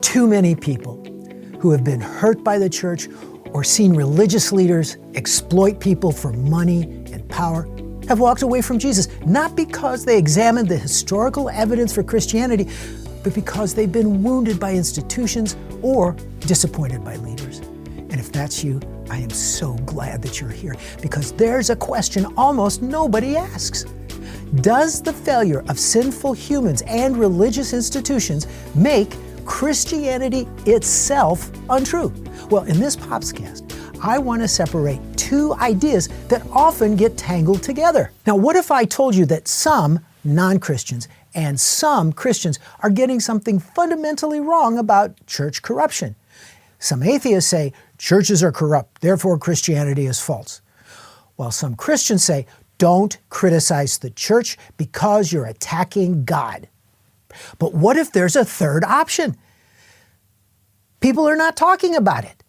Too many people who have been hurt by the church or seen religious leaders exploit people for money and power have walked away from Jesus, not because they examined the historical evidence for Christianity, but because they've been wounded by institutions or disappointed by leaders. And if that's you, I am so glad that you're here, because there's a question almost nobody asks. Does the failure of sinful humans and religious institutions make Christianity itself untrue? Well, in this Popscast, I want to separate two ideas that often get tangled together. Now, what if I told you that some non-Christians and some Christians are getting something fundamentally wrong about church corruption? Some atheists say churches are corrupt, therefore Christianity is false. While some Christians say, don't criticize the church because you're attacking God. But what if there's a third option? People are not talking about it.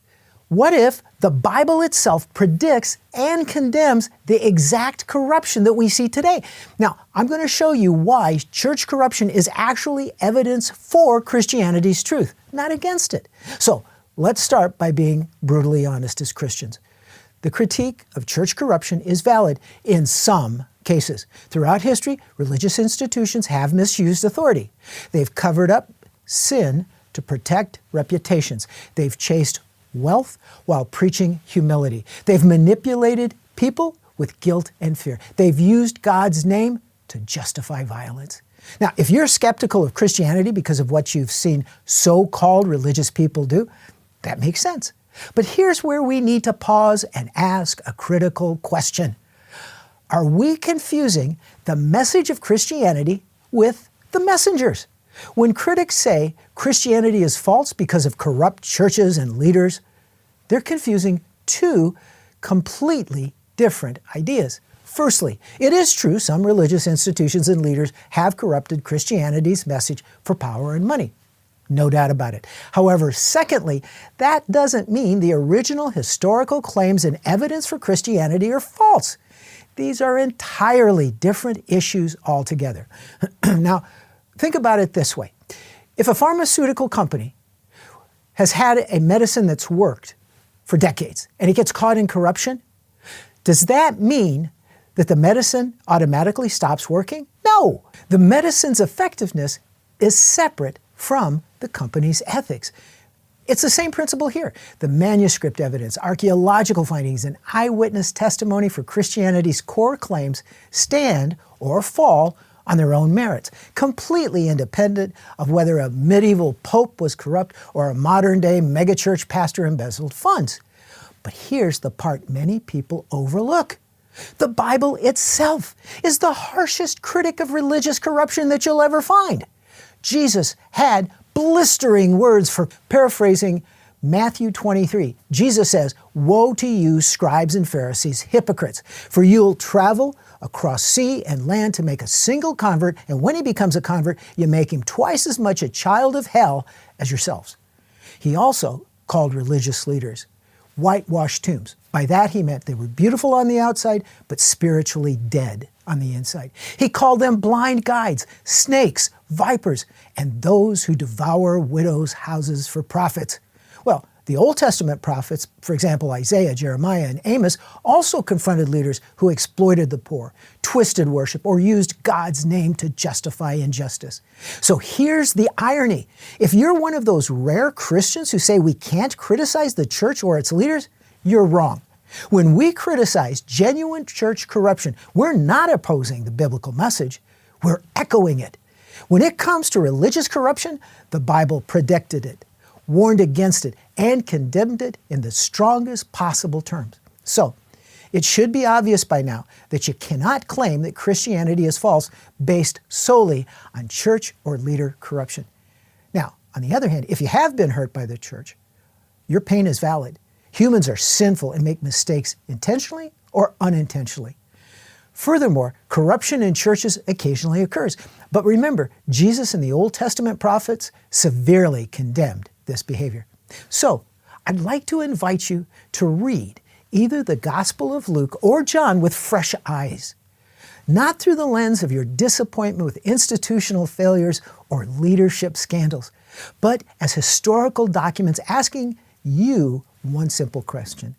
What if the Bible itself predicts and condemns the exact corruption that we see today? Now, I'm going to show you why church corruption is actually evidence for Christianity's truth, not against it. So let's start by being brutally honest as Christians. The critique of church corruption is valid in some cases. Throughout history, religious institutions have misused authority. They've covered up sin to protect reputations. They've chased wealth while preaching humility. They've manipulated people with guilt and fear. They've used God's name to justify violence. Now, if you're skeptical of Christianity because of what you've seen so-called religious people do, that makes sense. But here's where we need to pause and ask a critical question. Are we confusing the message of Christianity with the messengers? When critics say Christianity is false because of corrupt churches and leaders, they're confusing two completely different ideas. Firstly, it is true some religious institutions and leaders have corrupted Christianity's message for power and money. No doubt about it. However, secondly, that doesn't mean the original historical claims and evidence for Christianity are false. These are entirely different issues altogether. Now, think about it this way. If a pharmaceutical company has had a medicine that's worked for decades and it gets caught in corruption, does that mean that the medicine automatically stops working? No. The medicine's effectiveness is separate from the company's ethics. It's the same principle here. The manuscript evidence, archaeological findings, and eyewitness testimony for Christianity's core claims stand or fall on their own merits, completely independent of whether a medieval pope was corrupt or a modern-day megachurch pastor embezzled funds. But here's the part many people overlook. The Bible itself is the harshest critic of religious corruption that you'll ever find. Jesus had blistering words for paraphrasing Matthew 23. Jesus says, "Woe to you, scribes and Pharisees, hypocrites, for you'll travel across sea and land to make a single convert, and when he becomes a convert, you make him twice as much a child of hell as yourselves." He also called religious leaders whitewashed tombs. By that he meant they were beautiful on the outside, but spiritually dead on the inside. He called them blind guides, snakes, vipers, and those who devour widows' houses for profit. Well, the Old Testament prophets, for example, Isaiah, Jeremiah, and Amos, also confronted leaders who exploited the poor, twisted worship, or used God's name to justify injustice. So here's the irony. If you're one of those rare Christians who say we can't criticize the church or its leaders, you're wrong. When we criticize genuine church corruption, we're not opposing the biblical message, we're echoing it. When it comes to religious corruption, the Bible predicted it, warned against it, and condemned it in the strongest possible terms. So, it should be obvious by now that you cannot claim that Christianity is false based solely on church or leader corruption. Now, on the other hand, if you have been hurt by the church, your pain is valid. Humans are sinful and make mistakes intentionally or unintentionally. Furthermore, corruption in churches occasionally occurs. But remember, Jesus and the Old Testament prophets severely condemned this behavior. So, I'd like to invite you to read either the Gospel of Luke or John with fresh eyes, not through the lens of your disappointment with institutional failures or leadership scandals, but as historical documents asking you one simple question.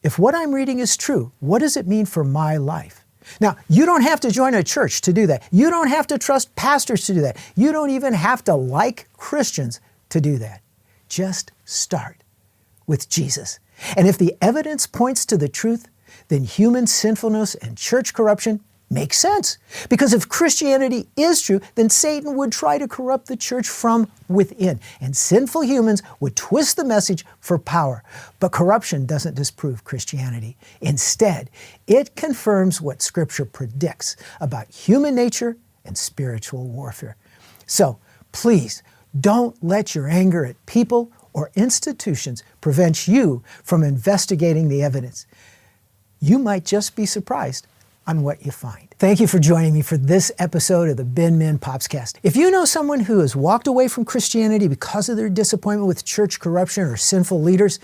If what I'm reading is true, what does it mean for my life? Now, you don't have to join a church to do that. You don't have to trust pastors to do that. You don't even have to like Christians to do that. Just start with Jesus. And if the evidence points to the truth, then human sinfulness and church corruption makes sense. Because if Christianity is true, then Satan would try to corrupt the church from within, and sinful humans would twist the message for power. But corruption doesn't disprove Christianity. Instead, it confirms what Scripture predicts about human nature and spiritual warfare. So please, don't let your anger at people or institutions prevent you from investigating the evidence. You might just be surprised on what you find. Thank you for joining me for this episode of the Ben Men Popscast. If you know someone who has walked away from Christianity because of their disappointment with church corruption or sinful leaders,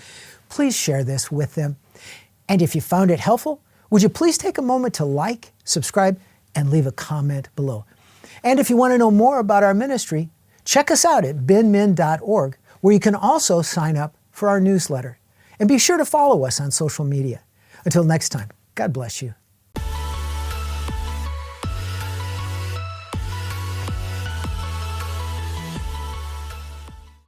please share this with them. And if you found it helpful, would you please take a moment to like, subscribe, and leave a comment below. And if you want to know more about our ministry, check us out at benmen.org, where you can also sign up for our newsletter. And be sure to follow us on social media. Until next time, God bless you.